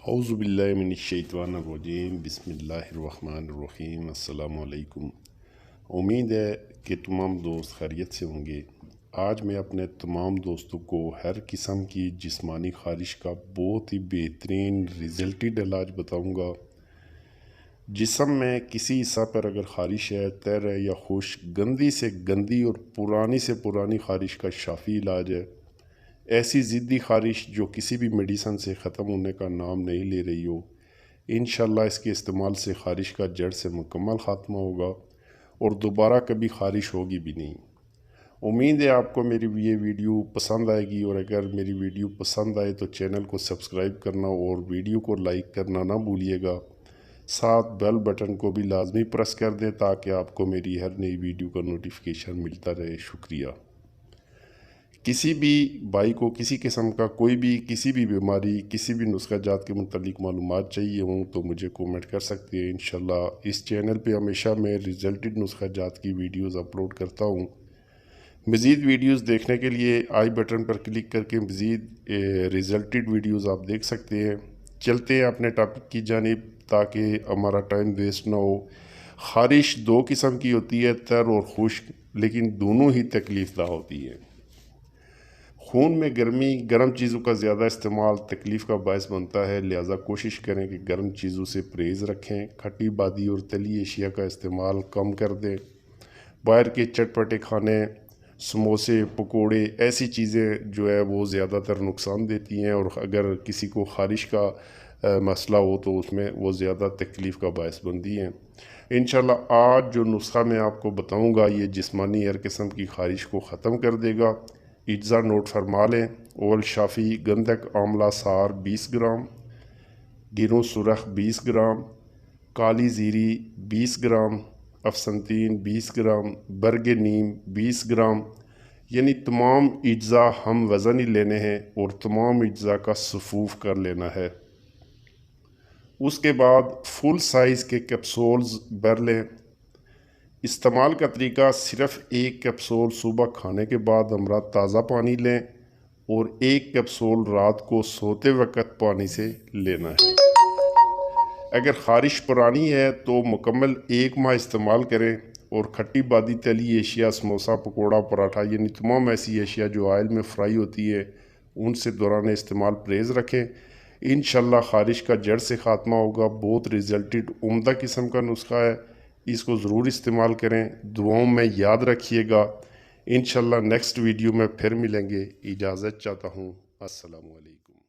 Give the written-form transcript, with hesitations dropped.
اعوذ باللہ من الشیطان الرجیم بسم اللہ الرحمن الرحیم السلام علیکم۔ امید ہے کہ تمام دوست خیریت سے ہوں گے۔ آج میں اپنے تمام دوستوں کو ہر قسم کی جسمانی خارش کا بہت ہی بہترین ریزلٹڈ علاج بتاؤں گا۔ جسم میں کسی حصہ پر اگر خارش ہے، تر ہے یا خشک، گندی سے گندی اور پرانی سے پرانی خارش کا شافی علاج ہے۔ ایسی ضدی خارش جو کسی بھی میڈیسن سے ختم ہونے کا نام نہیں لے رہی ہو، انشاءاللہ اس کے استعمال سے خارش کا جڑ سے مکمل خاتمہ ہوگا اور دوبارہ کبھی خارش ہوگی بھی نہیں۔ امید ہے آپ کو میری یہ ویڈیو پسند آئے گی، اور اگر میری ویڈیو پسند آئے تو چینل کو سبسکرائب کرنا اور ویڈیو کو لائک کرنا نہ بھولیے گا۔ ساتھ بیل بٹن کو بھی لازمی پریس کر دیں تاکہ آپ کو میری ہر نئی ویڈیو کا نوٹیفیکیشن ملتا رہے۔ شکریہ۔ کسی بھی بھائی کو کسی قسم کا کسی بھی بیماری، کسی بھی نسخہ جات کے متعلق معلومات چاہیے ہوں تو مجھے کومنٹ کر سکتے ہیں۔ انشاءاللہ اس چینل پہ ہمیشہ میں ریزلٹڈ نسخہ جات کی ویڈیوز اپلوڈ کرتا ہوں۔ مزید ویڈیوز دیکھنے کے لیے آئی بٹن پر کلک کر کے مزید ریزلٹڈ ویڈیوز آپ دیکھ سکتے ہیں۔ چلتے ہیں اپنے ٹاپک کی جانب تاکہ ہمارا ٹائم ویسٹ نہ ہو۔ خارش دو قسم کی ہوتی ہے، تر اور خشک، لیکن دونوں ہی تکلیف دہ ہوتی ہے۔ خون میں گرم چیزوں کا زیادہ استعمال تکلیف کا باعث بنتا ہے، لہٰذا کوشش کریں کہ گرم چیزوں سے پرہیز رکھیں۔ کھٹی بادی اور تلی اشیاء کا استعمال کم کر دیں۔ باہر کے چٹپٹے کھانے، سموسے، پکوڑے، ایسی چیزیں جو ہے وہ زیادہ تر نقصان دیتی ہیں، اور اگر کسی کو خارش کا مسئلہ ہو تو اس میں وہ زیادہ تکلیف کا باعث بنتی ہیں۔ انشاءاللہ آج جو نسخہ میں آپ کو بتاؤں گا یہ جسمانی ہر قسم کی خارش کو ختم کر دے گا۔ اجزا نوٹ فرما لیں۔ اول شافی، گندھک آملہ سار 20 گرام، گیروں سرخ 20 گرام، کالی زیری 20 گرام، افسنتین 20 گرام، برگ نیم 20 گرام، یعنی تمام اجزا ہم وزن ہی لینے ہیں اور تمام اجزا کا صفوف کر لینا ہے۔ اس کے بعد فل سائز کے کیپسولز بھر لیں۔ استعمال کا طریقہ صرف ایک کیپسول صبح کھانے کے بعد ہمراہ تازہ پانی لیں اور ایک کیپسول رات کو سوتے وقت پانی سے لینا ہے۔ اگر خارش پرانی ہے تو مکمل 1 ماہ استعمال کریں، اور کھٹی بادی تلی اشیاء، سموسہ، پکوڑا، پراٹھا، یعنی تمام ایسی اشیاء جو آئل میں فرائی ہوتی ہے ان سے دوران استعمال پرہیز رکھیں۔ انشاءاللہ خارش کا جڑ سے خاتمہ ہوگا۔ بہت ریزلٹڈ عمدہ قسم کا نسخہ ہے، اس کو ضرور استعمال کریں۔ دعاؤں میں یاد رکھیے گا۔ انشاءاللہ نیکسٹ ویڈیو میں پھر ملیں گے۔ اجازت چاہتا ہوں۔ السلام علیکم۔